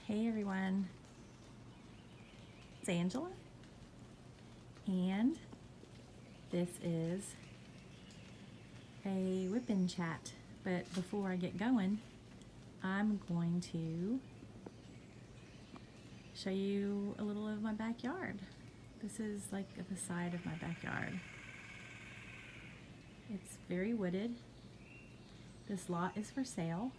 Hey everyone, it's Angela, and this is a whip-in chat. But before I get going, I'm going to show you a little of my backyard. This is like the side of my backyard. It's very wooded. This lot is for sale,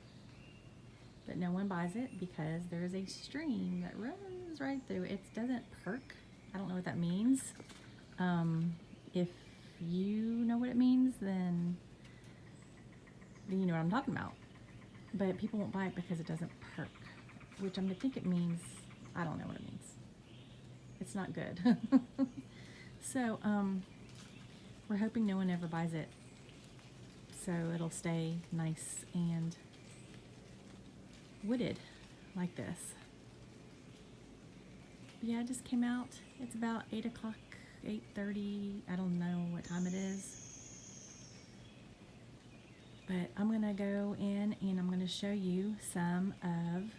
but no one buys it because there is a stream that runs right through it. It doesn't perk. I don't know what that means. If you know what it means, then you know what I'm talking about. But people won't buy it because it doesn't perk, which I'm gonna think it means, I don't know what it means. It's not good. So we're hoping no one ever buys it, so it'll stay nice and wooded like this. Yeah, it just came out. It's about 8 o'clock, 8:30. I don't know what time it is. But I'm gonna go in and I'm gonna show you some of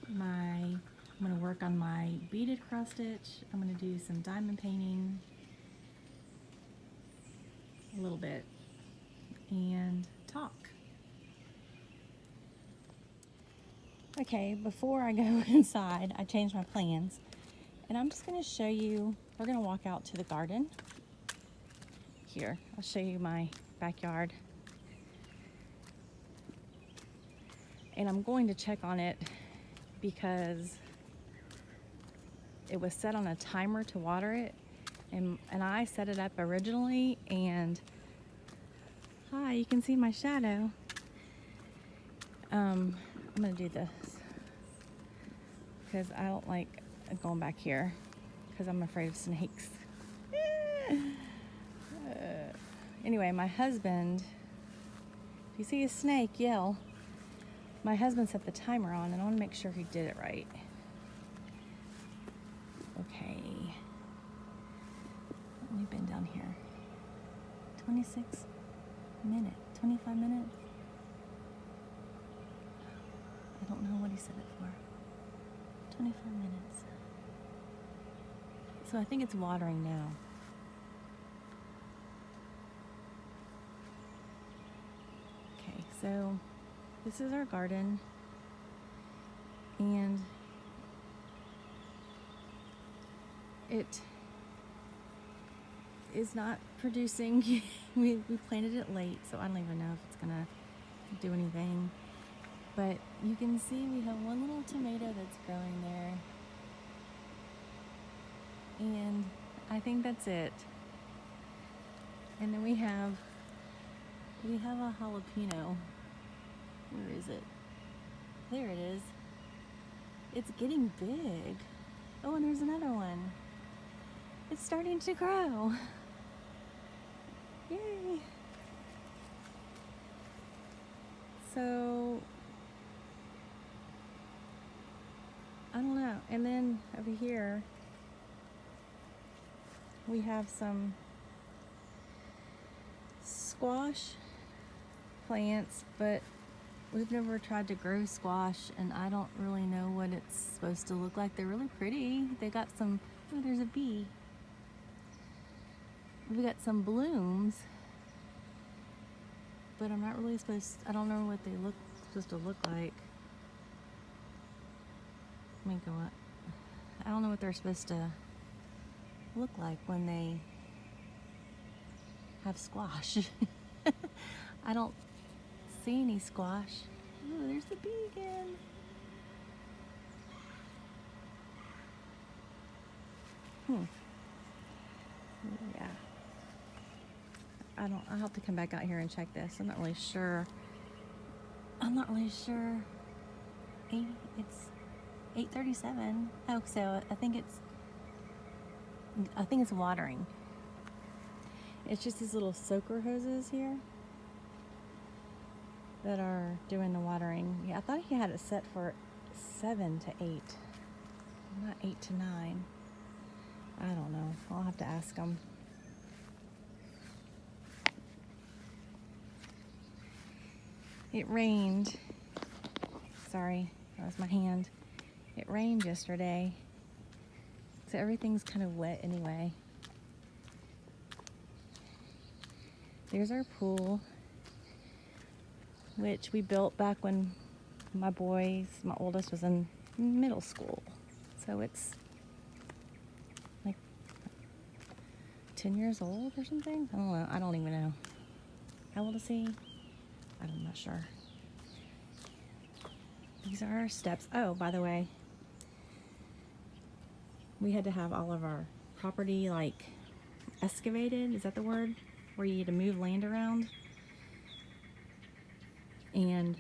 I'm gonna work on my beaded cross stitch. I'm gonna do some diamond painting a little bit and talk. Okay, before I go inside, I changed my plans, and I'm just going to show you, we're going to walk out to the garden. Here, I'll show you my backyard. And I'm going to check on it because it was set on a timer to water it, and I set it up originally, and hi, you can see my shadow. I'm gonna do this because I don't like going back here because I'm afraid of snakes. Anyway, my husband, if you see a snake, yell. My husband set the timer on, and I want to make sure he did it right. Okay, we've been down here 26 minutes, 25 minutes. I don't know what he set it for. 25 minutes. So I think it's watering now. Okay, so this is our garden, and it is not producing. we planted it late, so I don't even know if it's gonna do anything. But you can see we have one little tomato that's growing there. And I think that's it. And then we have a jalapeno. Where is it? There it is. It's getting big. Oh, and there's another one. It's starting to grow. Yay. So I don't know. And then over here, we have some squash plants, but we've never tried to grow squash, and I don't really know what it's supposed to look like. They're really pretty. They got some, oh, there's a bee. We got some blooms, but I'm not really I don't know what they supposed to look like. Let me go up. I don't know what they're supposed to look like when they have squash. I don't see any squash. Oh, there's the bee again. Yeah. I'll have to come back out here and check this. I'm not really sure. It's 8:37. Oh, so I think it's watering. It's just these little soaker hoses here that are doing the watering. Yeah, I thought he had it set for 7 to 8, not 8 to 9. I don't know. I'll have to ask him. It rained. Sorry, that was my hand. It rained yesterday, so everything's kind of wet anyway. There's our pool, which we built back when my oldest was in middle school. So it's like 10 years old or something. I don't know. I don't even know. How old is he? I'm not sure. These are our steps. Oh, by the way, we had to have all of our property like excavated. Is that the word? Where you need to move land around. And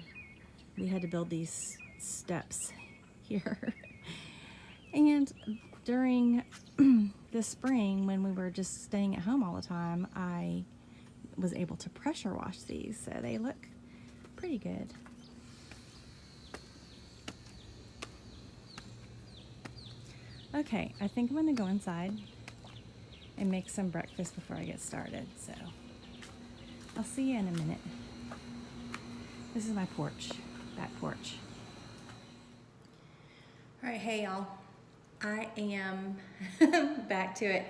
we had to build these steps here. And during the spring, when we were just staying at home all the time, I was able to pressure wash these, so they look pretty good. Okay, I think I'm gonna go inside and make some breakfast before I get started, so I'll see you in a minute. This is my porch, back porch. All right, hey y'all, I am back to it.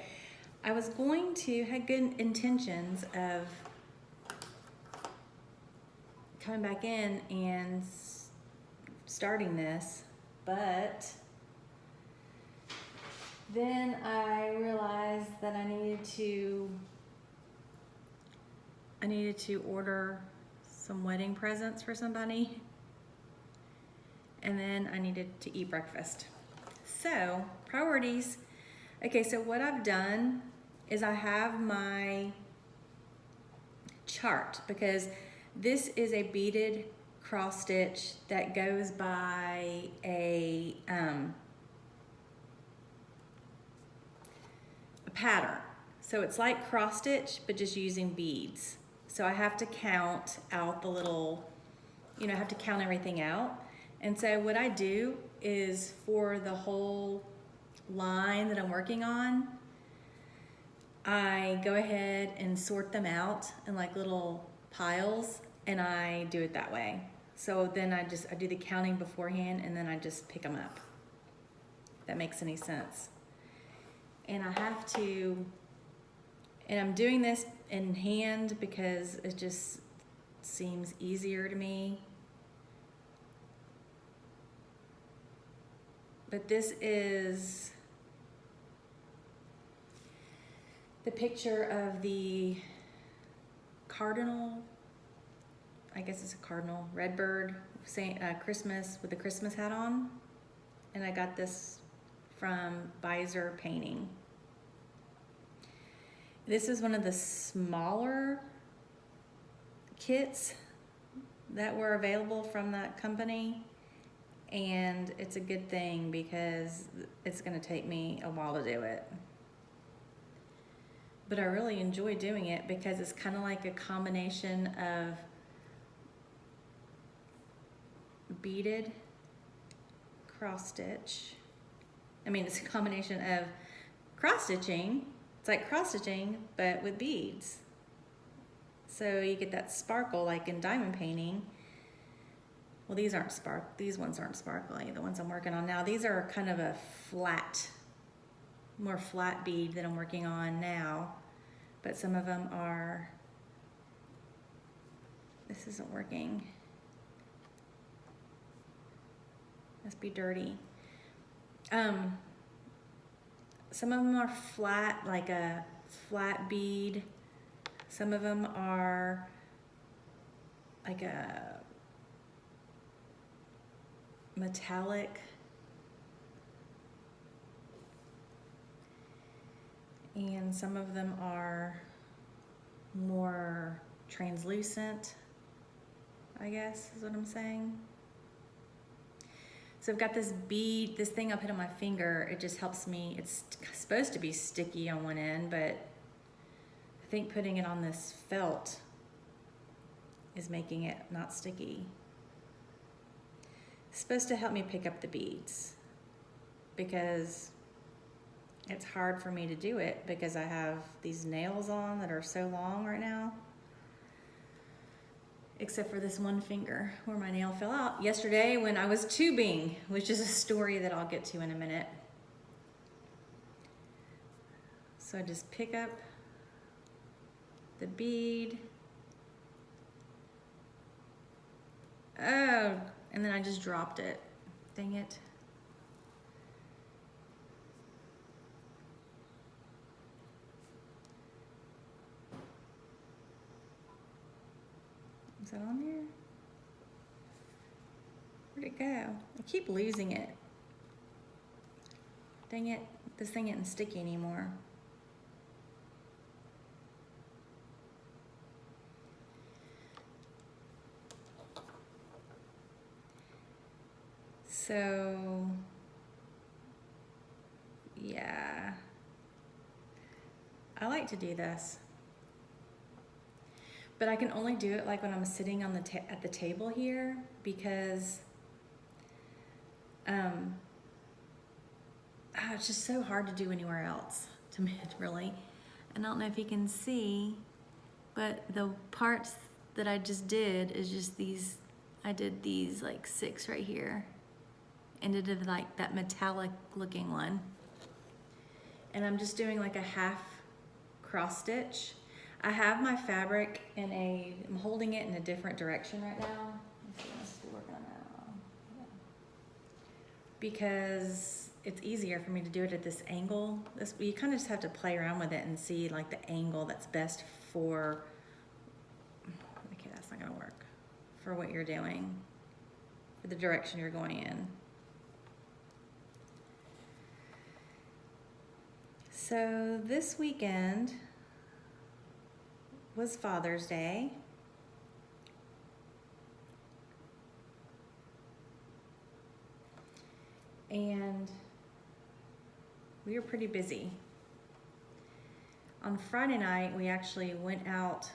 I was going to, had good intentions of coming back in and starting this, but then I realized that I needed to order some wedding presents for somebody, and then I needed to eat breakfast. So, priorities. Okay, so what I've done is I have my chart, because this is a beaded cross stitch that goes by a pattern. So it's like cross stitch, but just using beads. So I have to count out the little, I have to count everything out. And so what I do is, for the whole line that I'm working on, I go ahead and sort them out in like little piles, and I do it that way. So then I do the counting beforehand, and then I just pick them up. If that makes any sense. And I'm doing this in hand because it just seems easier to me. But this is the picture of the cardinal, I guess it's a cardinal, redbird, Christmas, with the Christmas hat on. And I got this from Visor Painting. This is one of the smaller kits that were available from that company, and it's a good thing because it's going to take me a while to do it. But I really enjoy doing it because it's kind of like a combination of beaded cross stitch. It's a combination of cross stitching. It's like cross stitching, but with beads. So you get that sparkle like in diamond painting. Well, these ones aren't sparkly, the ones I'm working on now. These are kind of a more flat bead that I'm working on now. But some of them are, this isn't working. Must be dirty. Some of them are flat, like a flat bead. Some of them are like a metallic. And some of them are more translucent, I guess is what I'm saying. So I've got this bead, this thing I put on my finger. It just helps me. It's supposed to be sticky on one end, but I think putting it on this felt is making it not sticky. It's supposed to help me pick up the beads, because it's hard for me to do it because I have these nails on that are so long right now. except for this one finger where my nail fell out yesterday when I was tubing, which is a story that I'll get to in a minute. So I just pick up the bead. Oh, and then I just dropped it. Dang it. Is that on there? Where'd it go? I keep losing it. Dang it, this thing isn't sticky anymore. So, yeah, I like to do this, but I can only do it like when I'm sitting on the at the table here, because it's just so hard to do anywhere else to me, really. And I don't know if you can see, but the parts that I just did is just these. I did these like 6 right here, and did like that metallic looking one. And I'm just doing like a half cross stitch. I have my fabric in I'm holding it in a different direction right now. Let's see, I'm still working on that. Yeah. Because it's easier for me to do it at this angle. You kind of just have to play around with it and see like the angle that's best for, okay, that's not gonna work, for what you're doing, for the direction you're going in. So this weekend was Father's Day. And we were pretty busy. On Friday night, we actually went out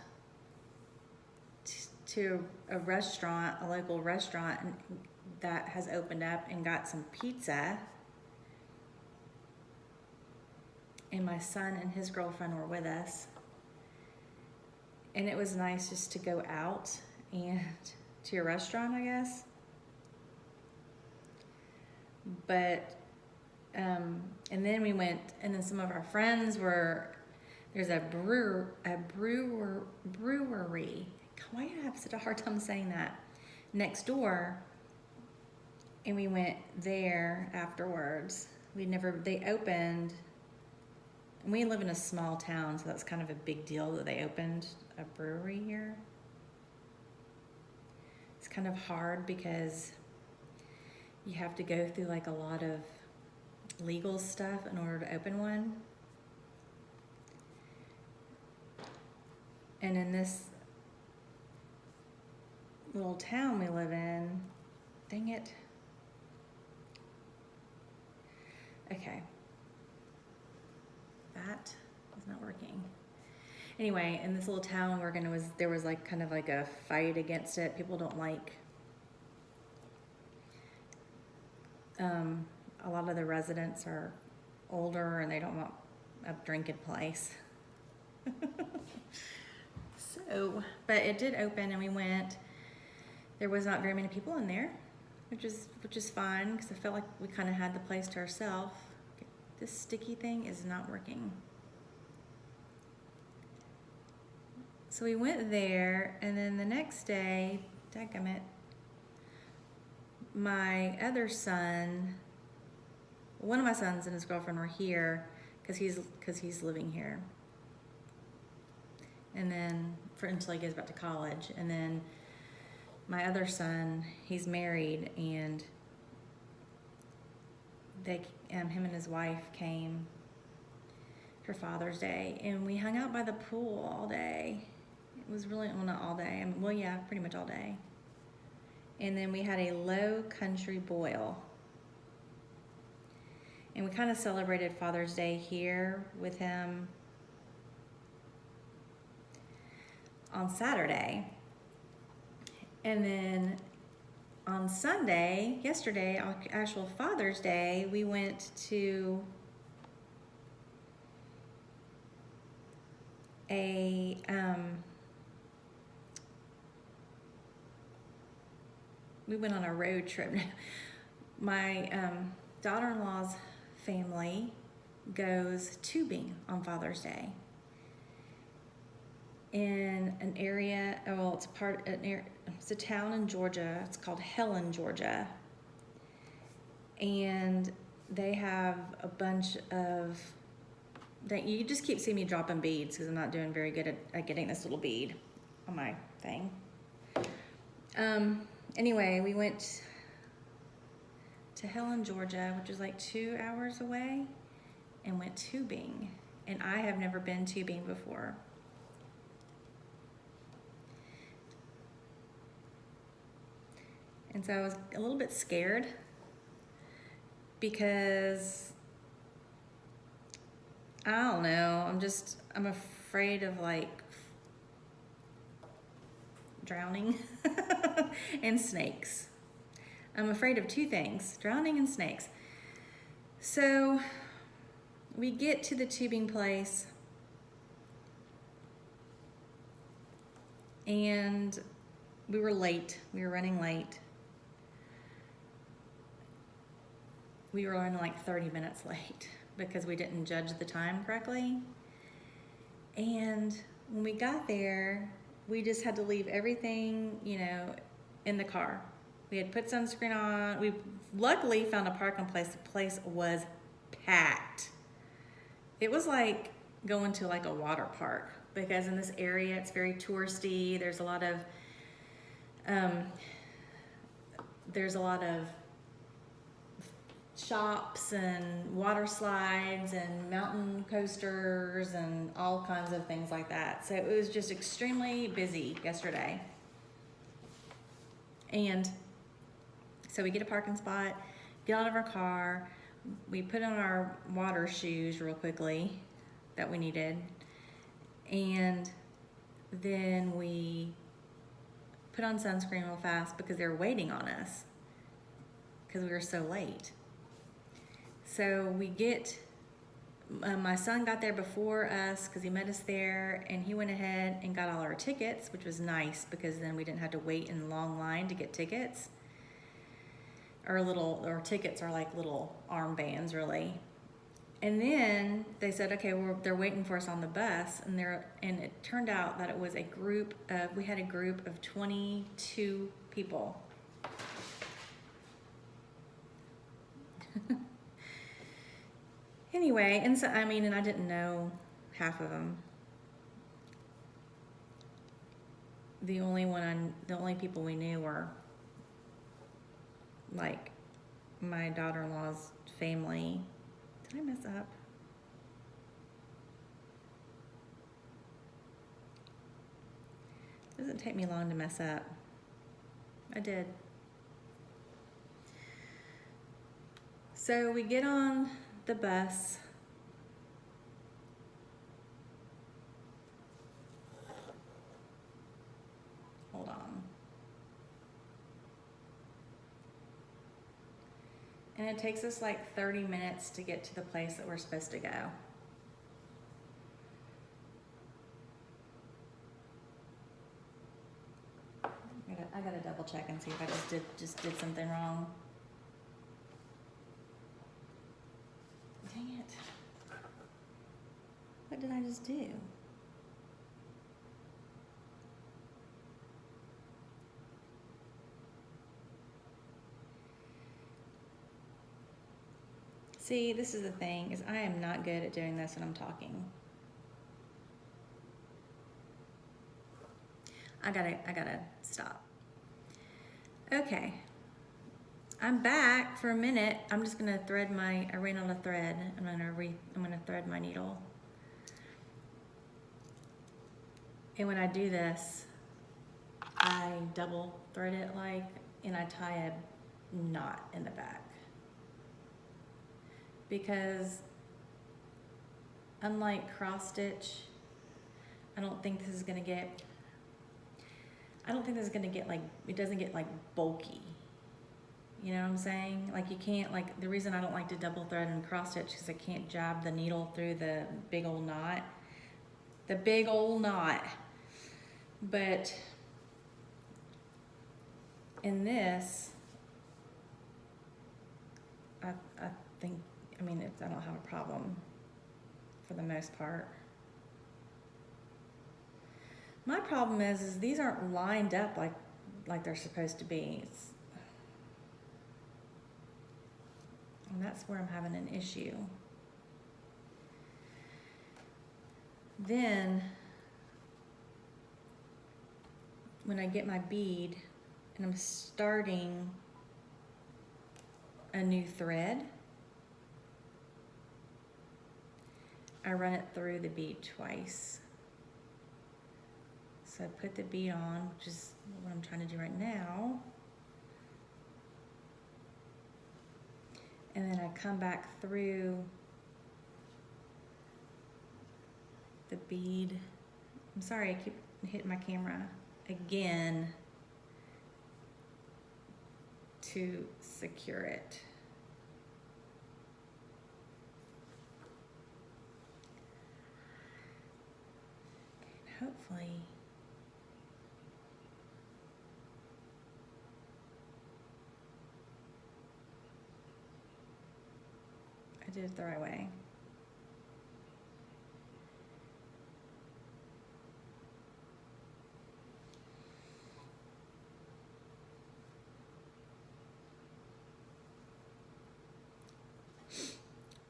to a restaurant, a local restaurant that has opened up, and got some pizza. And my son and his girlfriend were with us. And it was nice just to go out and to a restaurant, I guess. But, and then we went, and then some of our friends there's a brewery. Why do I have such a hard time saying that? Next door. And we went there afterwards. They opened, and we live in a small town, so that's kind of a big deal that they opened a brewery here. It's kind of hard because you have to go through like a lot of legal stuff in order to open one. And in this little town we live in, dang it. Okay. That is not working. Anyway, in this little town there was like kind of like a fight against it. People don't like a lot of the residents are older and they don't want a drinking place. So, but it did open and we went. There was not very many people in there, which is fine because I felt like we kind of had the place to ourselves. This sticky thing is not working. So we went there, and then the next day, dadgummit, my other son, one of my sons and his girlfriend were here because he's living here. And then until he goes back to college. And then my other son, he's married, and him and his wife came for Father's Day, and we hung out by the pool all day. It was really, well, not all day. Well, yeah, pretty much all day. And then we had a low country boil. And we kind of celebrated Father's Day here with him on Saturday. And then on Sunday, yesterday, actual Father's Day, we went to we went on a road trip. My daughter-in-law's family goes tubing on Father's Day in an area, well, it's a town in Georgia. It's called Helen, Georgia. And they have a bunch of, you just keep seeing me dropping beads because I'm not doing very good at getting this little bead on my thing. Anyway, we went to Helen, Georgia, which is like 2 hours away, and went tubing. And I have never been tubing before. And so I was a little bit scared because, I don't know, I'm afraid of like drowning and snakes. I'm afraid of two things, drowning and snakes. So we get to the tubing place and we were late, we were running late. We were running like 30 minutes late because we didn't judge the time correctly. And when we got there, we just had to leave everything, in the car. We had put sunscreen on. We luckily found a parking place. The place was packed. It was like going to like a water park because in this area it's very touristy. There's a lot of shops and water slides and mountain coasters and all kinds of things like that. So it was just extremely busy yesterday. And so we get a parking spot, get out of our car, we put on our water shoes real quickly that we needed, and then we put on sunscreen real fast because they were waiting on us because we were so late. So we my son got there before us because he met us there, and he went ahead and got all our tickets, which was nice because then we didn't have to wait in a long line to get tickets. Our tickets are like little armbands, really. And then they said, okay, they're waiting for us on the bus, and it turned out that it was we had a group of 22 people. Anyway, and I didn't know half of them. The only people we knew were like my daughter-in-law's family. Did I mess up? It doesn't take me long to mess up. I did. So we get on the bus. Hold on. And it takes us like 30 minutes to get to the place that we're supposed to go. I gotta double check and see if I just did something wrong. Dang it. What did I just do? See, this is the thing, is I am not good at doing this when I'm talking. I gotta stop. Okay. I'm back for a minute. I'm just gonna I ran out of thread. I'm gonna thread my needle. And when I do this, I double thread it and I tie a knot in the back. Because unlike cross stitch, I don't think this is gonna get it doesn't get like bulky. You know what I'm saying? Like you can't, the reason I don't like to double thread and cross stitch is I can't jab the needle through the big old knot. But in this, I think, I mean, I don't have a problem for the most part. My problem is these aren't lined up like they're supposed to be. And that's where I'm having an issue. Then, when I get my bead and I'm starting a new thread, I run it through the bead twice. So I put the bead on, which is what I'm trying to do right now. And then I come back through the bead. I'm sorry, I keep hitting my camera again to secure it. Okay, hopefully I did it the right way.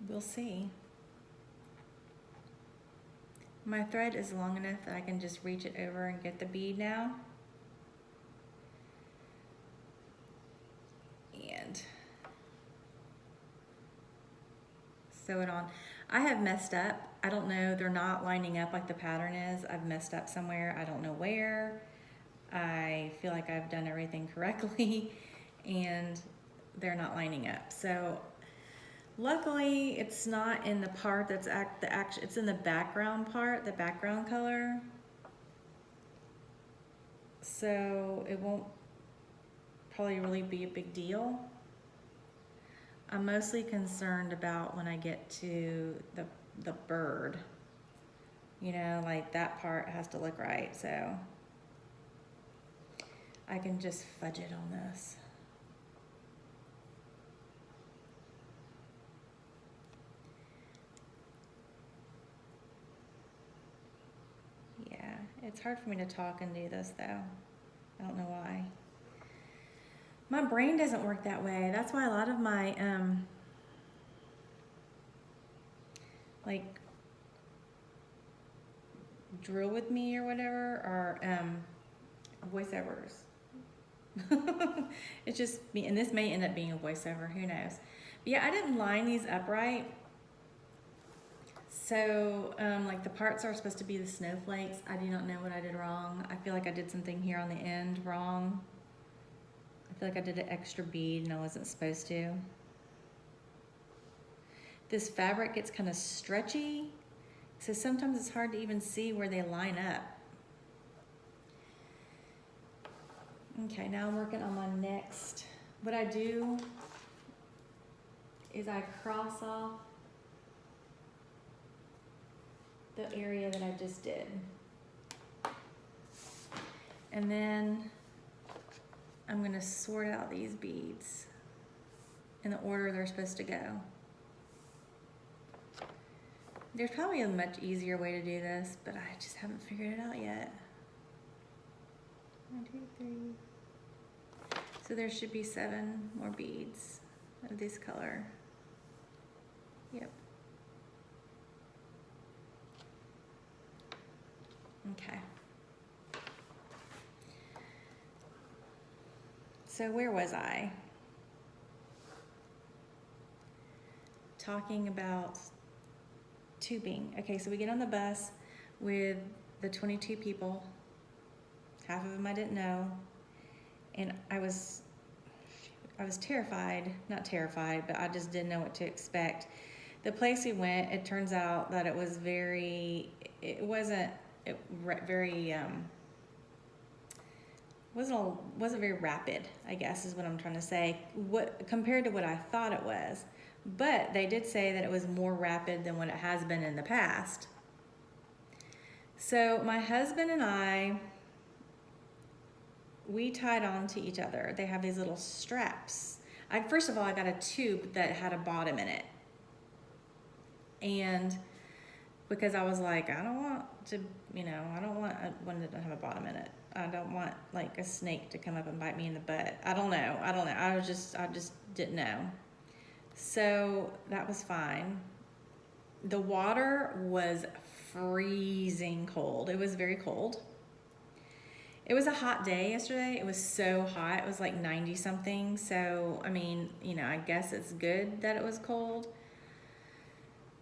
We'll see. My thread is long enough that I can just reach it over and get the bead now. And sew it on. I have messed up. I don't know, they're not lining up like the pattern is. I've messed up somewhere, I don't know where. I feel like I've done everything correctly and they're not lining up. So luckily it's not in the part that's it's in the background part, the background color. So it won't probably really be a big deal. I'm mostly concerned about when I get to the bird. You know, like that part has to look right, so I can just fudge it on this. Yeah, it's hard for me to talk and do this though. I don't know why. My brain doesn't work that way. That's why a lot of my, like, drill with me or whatever are voiceovers. It's just me, and this may end up being a voiceover, who knows. But yeah, I didn't line these upright. So, like the parts are supposed to be the snowflakes. I do not know what I did wrong. I feel like I did something here on the end wrong. I feel like I did an extra bead and I wasn't supposed to. This fabric gets kind of stretchy, so sometimes it's hard to even see where they line up. Okay, now I'm working on my next. What I do is I cross off the area that I just did. And then I'm gonna sort out these beads in the order they're supposed to go. There's probably a much easier way to do this, but I just haven't figured it out yet. 1, 2, 3. So there should be 7 more beads of this color. Yep. Okay. So where was I? Talking about tubing. Okay, so we get on the bus with the 22 people. Half of them I didn't know. And I was terrified, not terrified, but I just didn't know what to expect. The place we went, it turns out that it was very, it wasn't very rapid, I guess is what I'm trying to say, compared to what I thought it was. But they did say that it was more rapid than what it has been in the past. So my husband and I we tied on to each other. They have these little straps. First of all, I got a tube that had a bottom in it. And because I was like, I don't want to, I don't want one that doesn't have a bottom in it. I don't want like a snake to come up and bite me in the butt. I don't know. I just didn't know. So that was fine. The water was freezing cold. It was very cold. It was a hot day yesterday. It was so hot. It was like 90 something. So, I mean, I guess it's good that it was cold.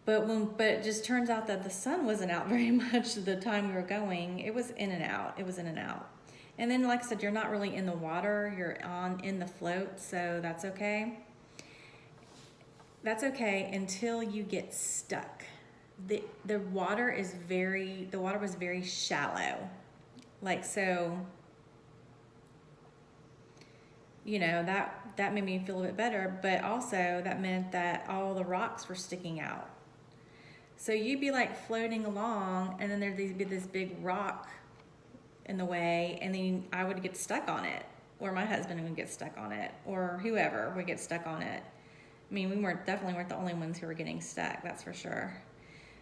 But it just turns out that the sun wasn't out very much the time we were going. It was in and out. It was in and out. And then, like I said, you're not really in the water. You're in the float, so that's okay. That's okay until you get stuck. The water was very shallow. Like, so, that made me feel a bit better, but also that meant that all the rocks were sticking out. So you'd be like floating along, and then there'd be this big rock in the way, and then I would get stuck on it, or my husband would get stuck on it, or whoever would get stuck on it. I mean, we definitely weren't the only ones who were getting stuck, that's for sure.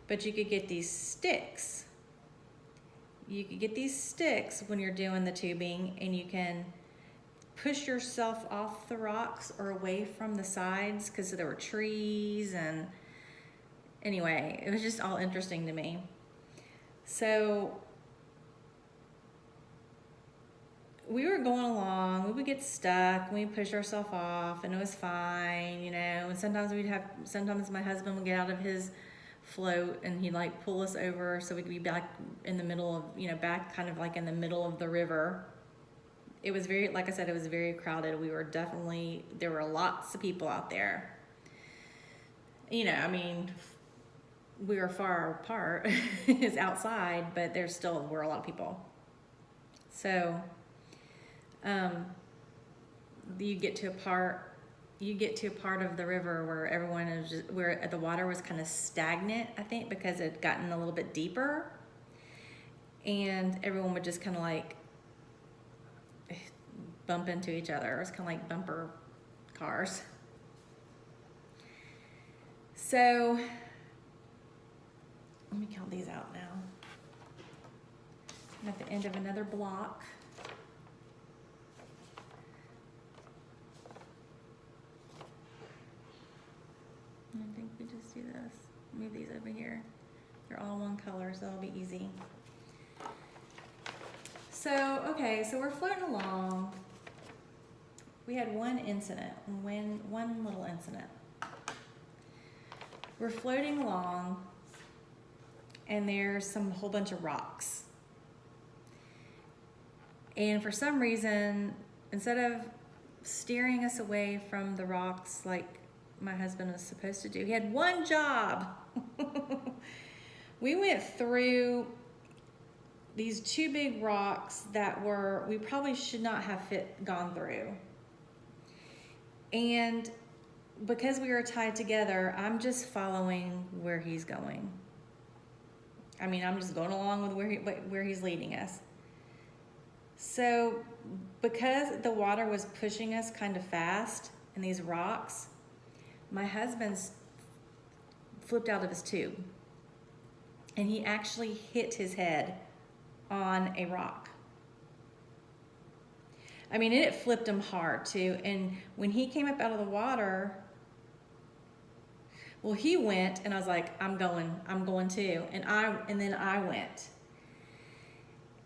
But you could get these sticks. You could get these sticks when you're doing the tubing, and you can push yourself off the rocks or away from the sides, because there were trees, and anyway, it was just all interesting to me. So we were going along, we would get stuck, we'd push ourselves off, and it was fine, and sometimes my husband would get out of his float and he'd like pull us over so we could be back in the middle of, back kind of like in the middle of the river. It was very, like I said, it was very crowded. There were lots of people out there. I mean, we were far apart, it's outside, but there still were a lot of people. So, you get to a part of the river where everyone is where the water was kind of stagnant, I think, because it had gotten a little bit deeper, and everyone would just kind of like bump into each other. It was kind of like bumper cars. So let me count these out now. I'm at the end of another block. I think we just do this. Move these over here. They're all one color, so that'll be easy. So, okay, so we're floating along. We had one little incident. We're floating along, and there's a whole bunch of rocks. And for some reason, instead of steering us away from the rocks like my husband was supposed to do, he had one job. We went through these two big rocks that we probably should not have gone through. And because we were tied together, I'm just following where he's going. I mean, I'm just going along with where he's leading us. So because the water was pushing us kind of fast in these rocks, my husband's flipped out of his tube, and he actually hit his head on a rock. I mean, it flipped him hard too. And when he came up out of the water, well, he went, and I was like, I'm going too. And then I went.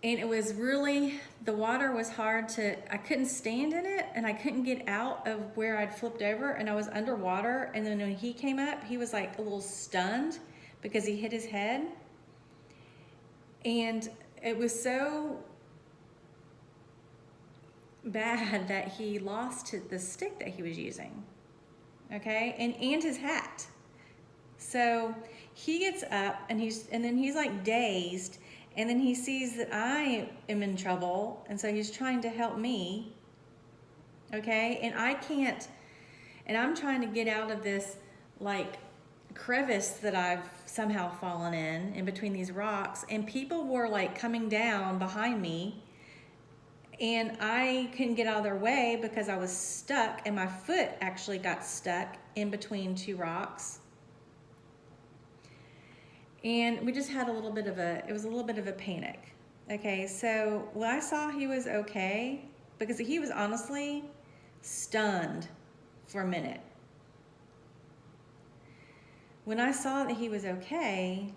And it was really, the water was hard I couldn't stand in it, and I couldn't get out of where I'd flipped over, and I was underwater. And then when he came up, he was like a little stunned because he hit his head. And it was so bad that he lost the stick that he was using, okay, and his hat. So he gets up, and then he's like dazed, and then he sees that I am in trouble, and so he's trying to help me, okay, and I can't, and I'm trying to get out of this like crevice that I've somehow fallen in between these rocks, and people were like coming down behind me, And I couldn't get out of their way because I was stuck, and my foot actually got stuck in between two rocks. And we just had a little bit of a panic. Okay, so when I saw he was okay, because he was honestly stunned for a minute. When I saw that he was okay,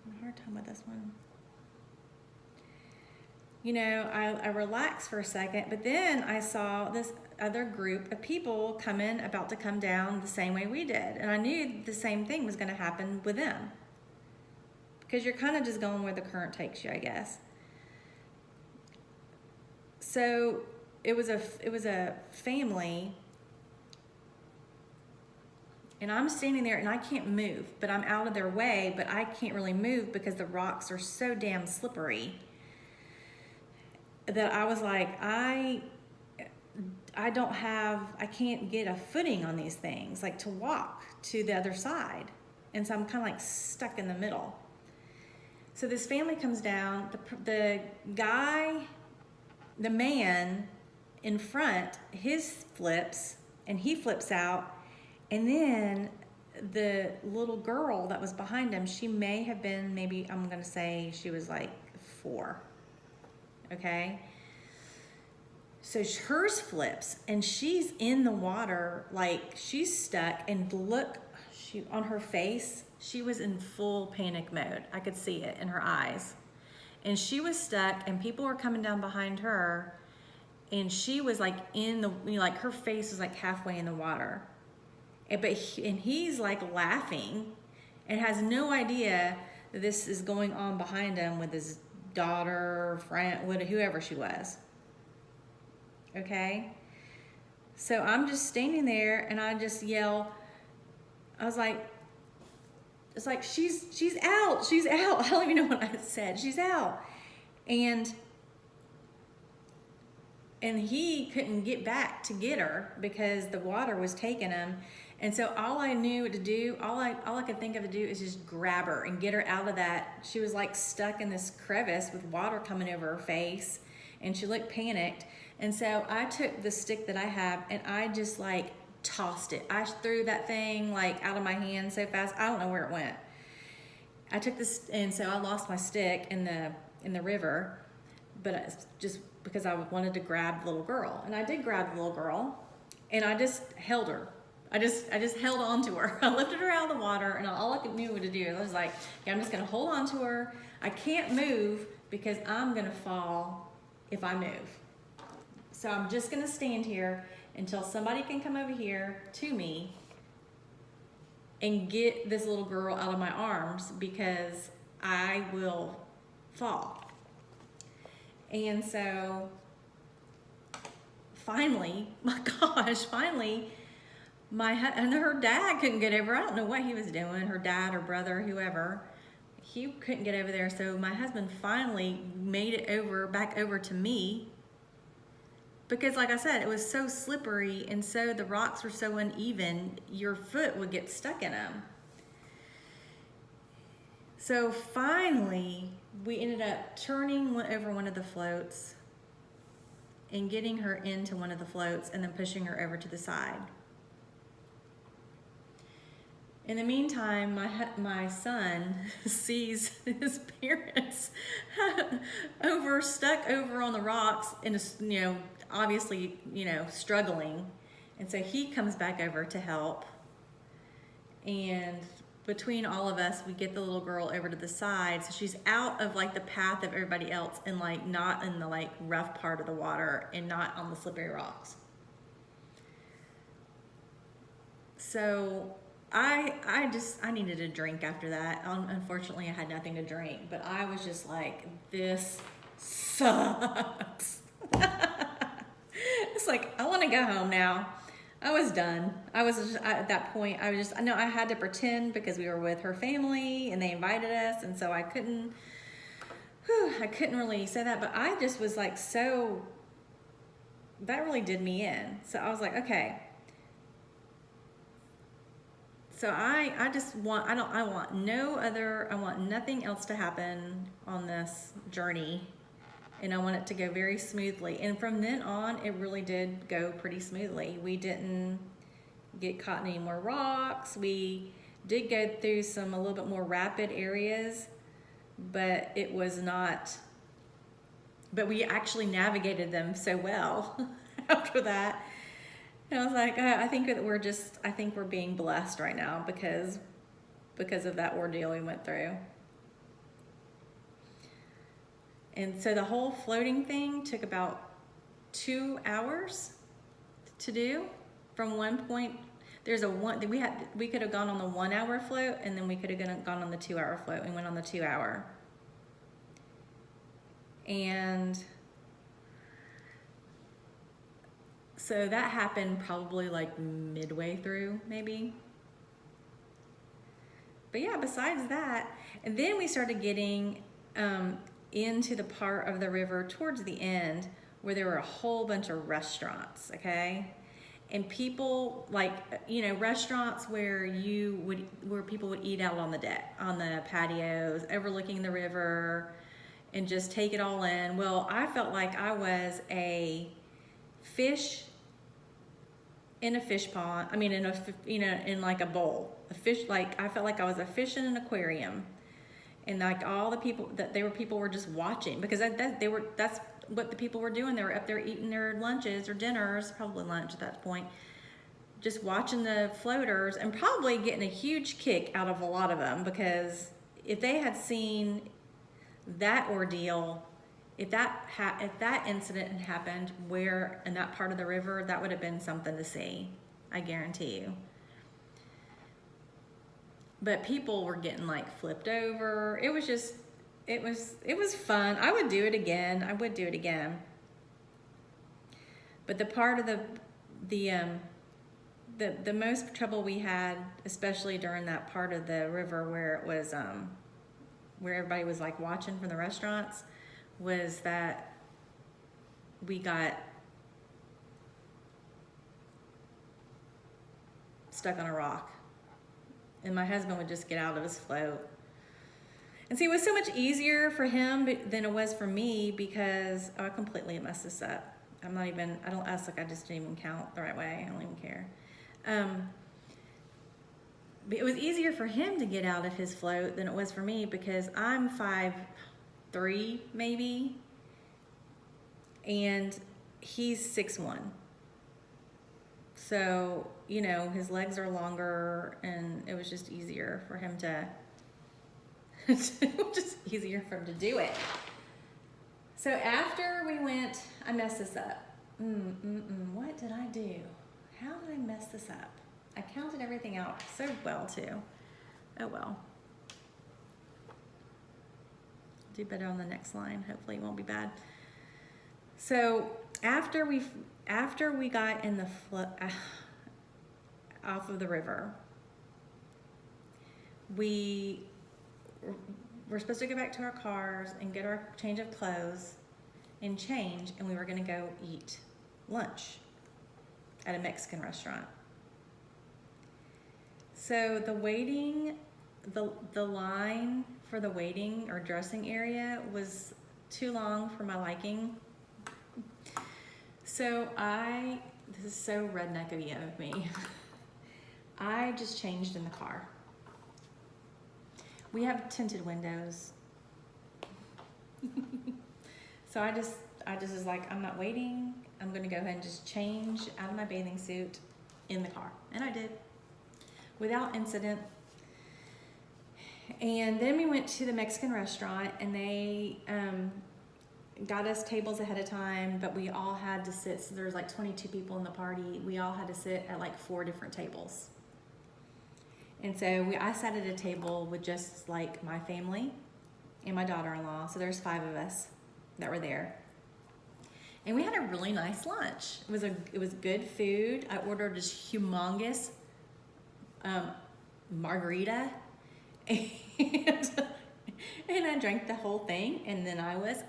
I'm having a hard time with this one. You know, I relaxed for a second, but then I saw this other group of people coming, about to come down the same way we did. And I knew the same thing was going to happen with them. Because you're kind of just going where the current takes you, I guess. So it was a family, and I'm standing there and I can't move, but I'm out of their way, but I can't really move because the rocks are so damn slippery that I was like, I can't get a footing on these things, like to walk to the other side. And so I'm kind of like stuck in the middle. So this family comes down, the man in front, his flips, and he flips out, and then the little girl that was behind him, she may have been, maybe I'm gonna say she was like 4, okay? So hers flips, and she's in the water, like she's stuck, and look, on her face, she was in full panic mode. I could see it in her eyes. And she was stuck, and people were coming down behind her, and she was like in the, you know, like her face was like halfway in the water. And he's like laughing and has no idea that this is going on behind him with his daughter, friend, whoever she was. Okay? So I'm just standing there, and I just yell, I was like, it's like, she's out. I don't even know what I said. She's out. And he couldn't get back to get her because the water was taking him. And so all I knew to do, all I could think of to do is just grab her and get her out of that. She was like stuck in this crevice with water coming over her face, and she looked panicked. And so I took the stick that I have, and I just like tossed it. I threw that thing like out of my hand so fast, I don't know where it went. I took this, and so I lost my stick in the river, but it's just because I wanted to grab the little girl. And I did grab the little girl, and I just held her. I just held on to her. I lifted her out of the water, and all I knew what to do, I was like, yeah, I'm just gonna hold on to her. I can't move because I'm gonna fall if I move. So I'm just gonna stand here until somebody can come over here to me and get this little girl out of my arms, because I will fall. And so finally, my gosh, finally, and her dad couldn't get over. I don't know what he was doing, her dad or brother, whoever. He couldn't get over there, so my husband finally made it back over to me, because like I said, it was so slippery, and so the rocks were so uneven, your foot would get stuck in them. So finally, we ended up turning over one of the floats and getting her into one of the floats, and then pushing her over to the side. In the meantime, my son sees his parents stuck over on the rocks, and obviously, struggling. And so he comes back over to help. And between all of us, we get the little girl over to the side, so she's out of like the path of everybody else, and like not in the like rough part of the water, and not on the slippery rocks. So I needed a drink after that. Unfortunately, I had nothing to drink, but I was just like, this sucks. It's like, I want to go home now. I was done. At that point, I had to pretend, because we were with her family and they invited us, and so I couldn't really say that, but I just was like, that really did me in. So I was like, okay. So I want nothing else to happen on this journey and I want it to go very smoothly. And from then on, it really did go pretty smoothly. We didn't get caught in any more rocks. We did go through a little bit more rapid areas, but it was not, but we actually navigated them so well after that. And I was like, I think that I think we're being blessed right now because of that ordeal we went through. And so the whole floating thing took about 2 hours to do. From one point, we could have gone on the 1 hour float, and then we could have gone on the 2 hour float, and went on the 2 hour. And so that happened probably like midway through, maybe. But yeah, besides that, and then we started getting into the part of the river towards the end where there were a whole bunch of restaurants, okay? And people, like, restaurants where people would eat out on the deck, on the patios, overlooking the river, and just take it all in. Well, I felt like I was a fish in a fish pond. I mean, in like a bowl. A fish, like, I felt like I was a fish in an aquarium. And like all the people people were just watching, because that's what the people were doing. They were up there eating their lunches or dinners, probably lunch at that point, just watching the floaters, and probably getting a huge kick out of a lot of them, because if they had seen that ordeal, if that incident had happened where in that part of the river, that would have been something to see, I guarantee you. But people were getting like flipped over. It was fun. I would do it again. But the part of the most trouble we had, especially during that part of the river where it was where everybody was like watching from the restaurants, was that we got stuck on a rock. And my husband would just get out of his float. And see, it was so much easier for him than it was for me, because I completely messed this up. I just didn't even count the right way. I don't even care. But it was easier for him to get out of his float than it was for me, because I'm 5'3" maybe, and he's 6'1". So, his legs are longer, and it was just easier for him to, do it. So after we went, I messed this up. What did I do? How did I mess this up? I counted everything out so well too. Oh well. Do better on the next line. Hopefully it won't be bad. So after we got in the off of the river, we were supposed to go back to our cars and get our change of clothes and change, and we were going to go eat lunch at a Mexican restaurant. So the line for the waiting or dressing area was too long for my liking. So this is so redneck of me. I just changed in the car. We have tinted windows. So I just was like, I'm not waiting. I'm gonna go ahead and just change out of my bathing suit in the car. And I did, without incident. And then we went to the Mexican restaurant, and they got us tables ahead of time, but we all had to sit, so there's like 22 people in the party. We all had to sit at like 4 different tables. And so I sat at a table with just like my family and my daughter-in-law. So there's 5 of us that were there. And we had a really nice lunch. It was good food. I ordered this humongous margarita, and I drank the whole thing, and then I was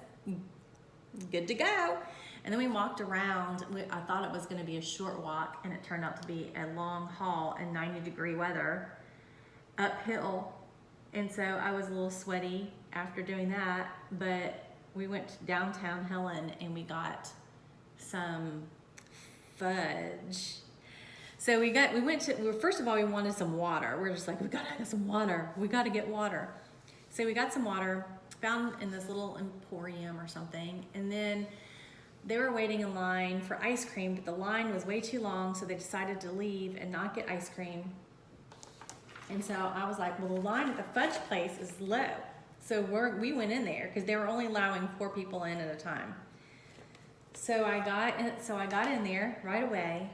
good to go. And then we walked around. I thought it was going to be a short walk, and it turned out to be a long haul in 90-degree weather uphill. And so I was a little sweaty after doing that, but we went downtown Helen and we got some fudge. So first of all, we wanted some water. We're just like, we gotta get some water. We gotta get water. So we got some water, found in this little emporium or something, and then they were waiting in line for ice cream, but the line was way too long, so they decided to leave and not get ice cream. And so I was like, well, the line at the fudge place is low. So we went in there because they were only allowing 4 people in at a time. So I got in there right away,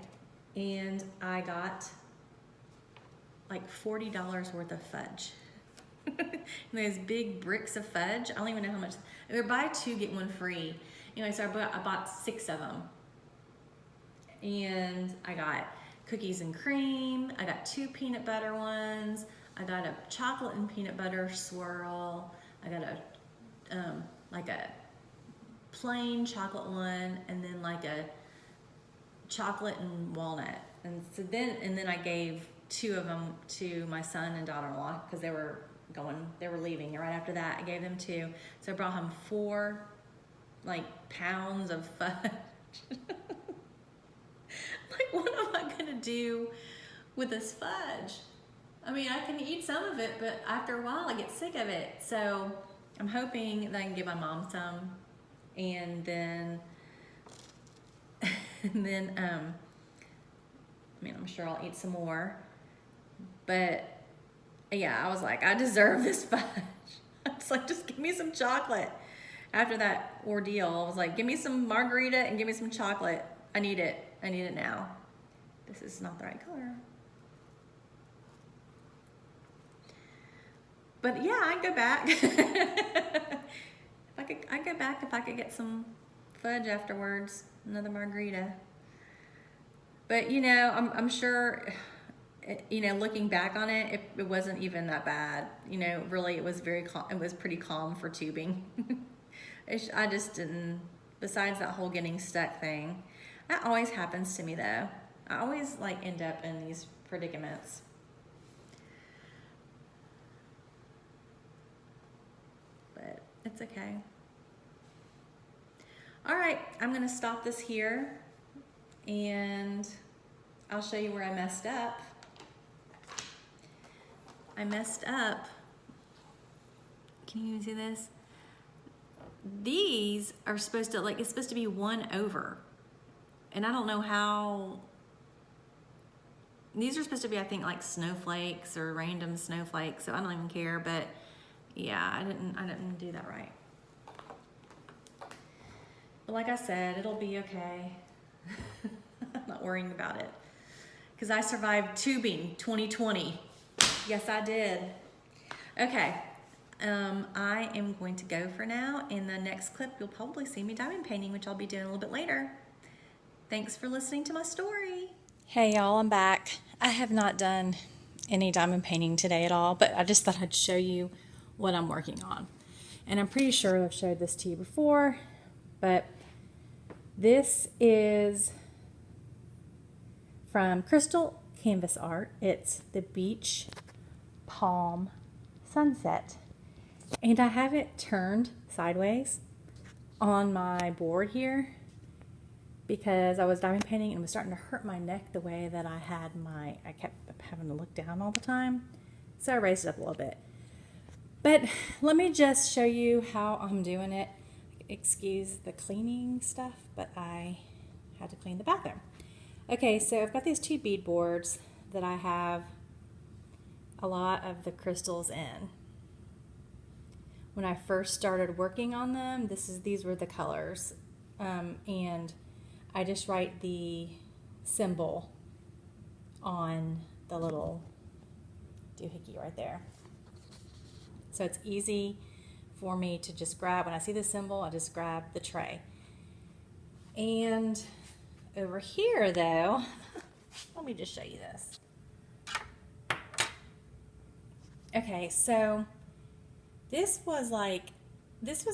and I got like $40 worth of fudge. And those big bricks of fudge. I don't even know how much. They were buy 2 get 1 free. Anyway, so I bought 6 of them, and I got cookies and cream. I got 2 peanut butter ones. I got a chocolate and peanut butter swirl. I got a like a plain chocolate one, and then like a chocolate and walnut. And so then I gave 2 of them to my son and daughter-in-law because they were leaving. And right after that, I gave them 2. So I brought home 4 pounds of fudge. Like, what am I gonna do with this fudge? I mean, I can eat some of it, but after a while I get sick of it. So I'm hoping that I can give my mom some, and then I mean, I'm sure I'll eat some more. But yeah, I was like, I deserve this fudge. I was like, just give me some chocolate. After that ordeal, I was like, give me some margarita and give me some chocolate. I need it. I need it now. This is not the right color. But yeah, I'd go back. I'd go back if I could get some fudge afterwards, another margarita. But you know, I'm sure, you know, looking back on it, it wasn't even that bad. You know, really, it was pretty calm for tubing. I just didn't, besides that whole getting stuck thing. That always happens to me though. I always end up in these predicaments. But it's okay. All right, I'm gonna stop this here, and I'll show you where I messed up. I messed up. Can you see this? These are supposed to, it's supposed to be 1 over. And I don't know how, these are supposed to be, I think, like snowflakes or random snowflakes, so I don't even care, but yeah, I didn't do that right. But like I said, it'll be okay. I'm not worrying about it. Because I survived tubing 2020. Yes, I did. Okay. I am going to go for now. In the next clip, you'll probably see me diamond painting, which I'll be doing a little bit later. Thanks for listening to my story. Hey y'all, I'm back. I have not done any diamond painting today at all, but I just thought I'd show you what I'm working on. And I'm pretty sure I've showed this to you before, but this is from Crystal Canvas Art. It's the Beach Palm Sunset. And I have it turned sideways on my board here because I was diamond painting and it was starting to hurt my neck the way that I kept having to look down all the time. So I raised it up a little bit. But let me just show you how I'm doing it. Excuse the cleaning stuff, but I had to clean the bathroom. Okay, so I've got these 2 bead boards that I have a lot of the crystals in. When I first started working on them, these were the colors, and I just write the symbol on the little doohickey right there. So it's easy for me to just grab. When I see the symbol, I just grab the tray. And over here though, let me just show you this. Okay, so this was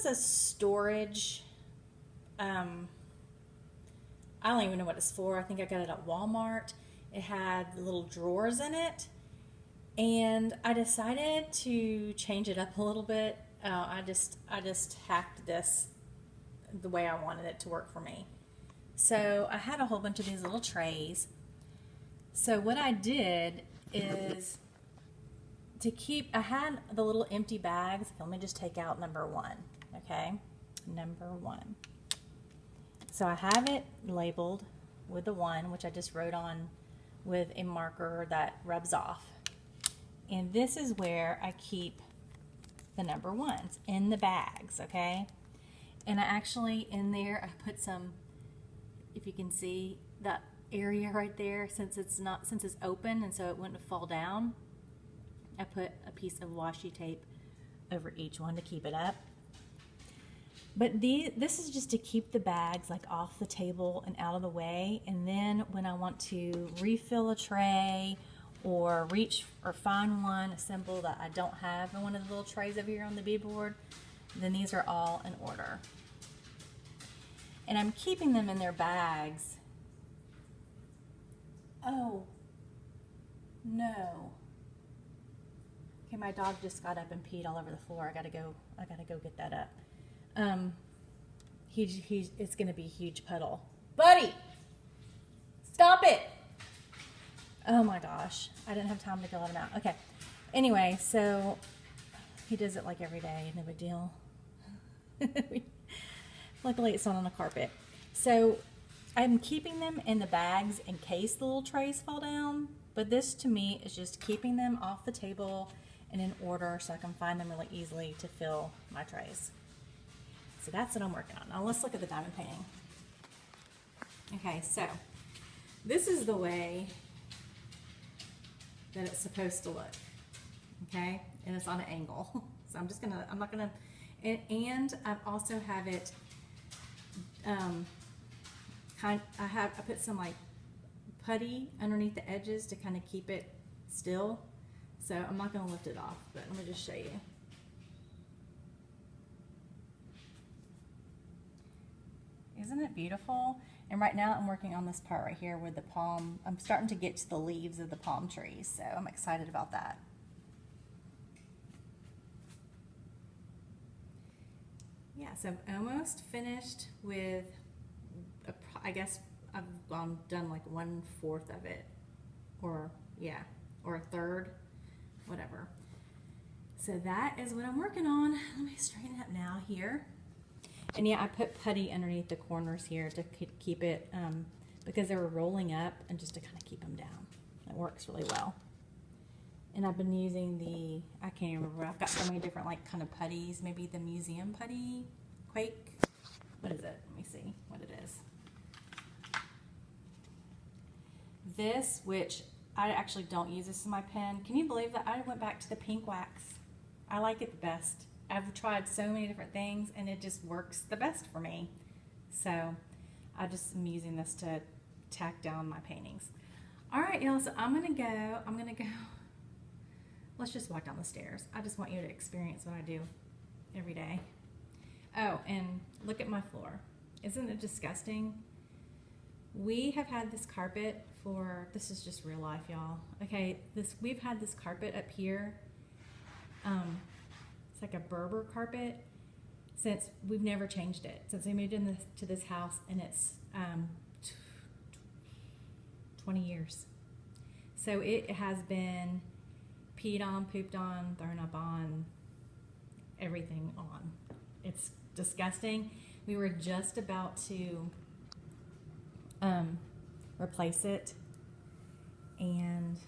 a storage, I don't even know what it's for. I think I got it at Walmart. It had little drawers in it, and I decided to change it up a little bit. I just hacked this the way I wanted it to work for me. So I had a whole bunch of these little trays. So what I did is I had the little empty bags. Let me just take out number 1, okay? Number 1. So I have it labeled with the 1, which I just wrote on with a marker that rubs off. And this is where I keep the number 1s in the bags, okay? And I actually, in there, I put some, if you can see that area right there, since it's open and so it wouldn't fall down, I put a piece of washi tape over each one to keep it up. But this is just to keep the bags like off the table and out of the way. And then when I want to refill a tray or reach or find one, a symbol that I don't have in one of the little trays over here on the beadboard, then these are all in order. And I'm keeping them in their bags. Oh, no. Okay, my dog just got up and peed all over the floor. I gotta go get that up. It's gonna be a huge puddle. Buddy, stop it. Oh my gosh, I didn't have time to go let him out. Okay, anyway, so he does it like every day, no big deal. Luckily it's not on the carpet. So I'm keeping them in the bags in case the little trays fall down, but this to me is just keeping them off the table and in order so I can find them really easily to fill my trays. So that's what I'm working on. Now let's look at the diamond painting. Okay, so this is the way that it's supposed to look, okay? And it's on an angle. So and I also have it, I put some like putty underneath the edges to kind of keep it still. So I'm not gonna lift it off, but let me just show you. Isn't it beautiful? And right now I'm working on this part right here with the palm. I'm starting to get to the leaves of the palm trees, so I'm excited about that. Yeah, so I'm almost finished with, I guess I've done like 1/4 of it, or yeah, or a third, whatever. So that is what I'm working on. Let me straighten it up now here. And yeah, I put putty underneath the corners here to keep it, because they were rolling up, and just to kind of keep them down. It works really well. And I've been using I can't remember, I've got so many different like kind of putties, maybe the museum putty, Quake. What is it? Let me see what it is. This, which I actually don't use this in my pen. Can you believe that I went back to the pink wax? I like it the best. I've tried so many different things and it just works the best for me. So I just am using this to tack down my paintings. All right, y'all, so I'm gonna go. Let's just walk down the stairs. I just want you to experience what I do every day. Oh, and look at my floor. Isn't it disgusting? We have had this carpet this is just real life, y'all. Okay, we've had this carpet up here. It's like a Berber carpet since we've never changed it. Since we moved to this house, and it's 20 years. So it has been peed on, pooped on, thrown up on, everything on. It's disgusting. We were just about to replace it, and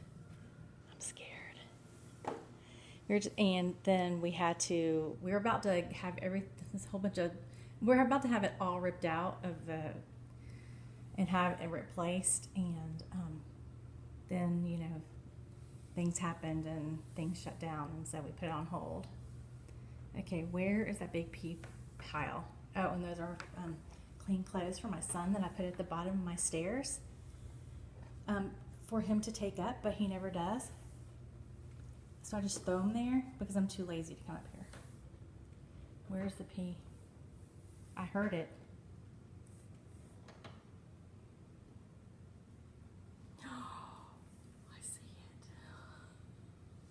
I'm scared. And then we were about to have we're about to have it all ripped out and have it replaced, and then, you know, things happened and things shut down, and so we put it on hold. Okay, where is that big pee pile? Oh, and those are clean clothes for my son that I put at the bottom of my stairs for him to take up, but he never does. So I just throw them there because I'm too lazy to come up here. Where's the pee? I heard it. I see it.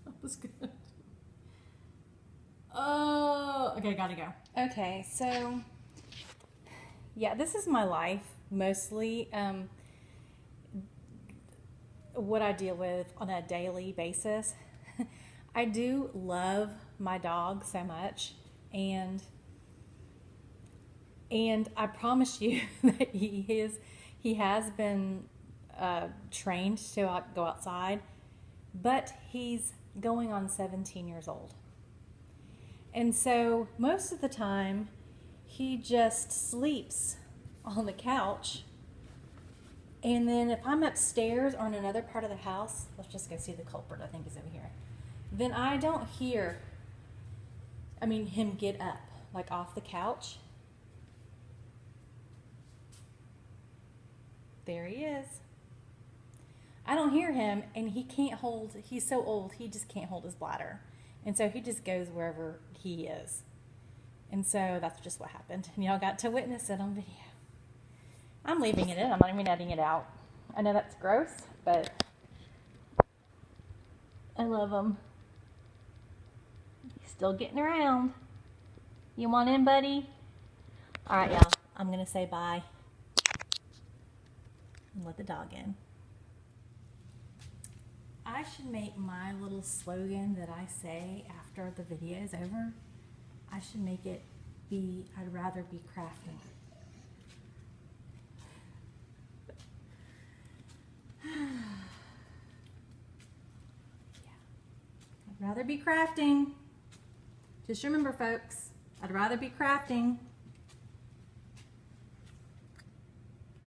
That was good. Oh, okay, gotta go. Okay, so yeah, this is my life mostly. What I deal with on a daily basis. I do love my dog so much, and I promise you that he has been trained to go outside, but he's going on 17 years old. And so most of the time he just sleeps on the couch. And then if I'm upstairs or in another part of the house, let's just go see the culprit, I think is over here. Then I don't hear, him get up, like off the couch. There he is. I don't hear him, and he's so old, he just can't hold his bladder. And so he just goes wherever he is. And so that's just what happened. And y'all got to witness it on video. I'm leaving it in. I'm not even editing it out. I know that's gross, but I love him. He's still getting around. You want in, buddy? All right, y'all. I'm going to say bye and let the dog in. I should make my little slogan that I say after the video is over. I should make it be, I'd rather be crafting. I'd rather be crafting. Just remember, folks, I'd rather be crafting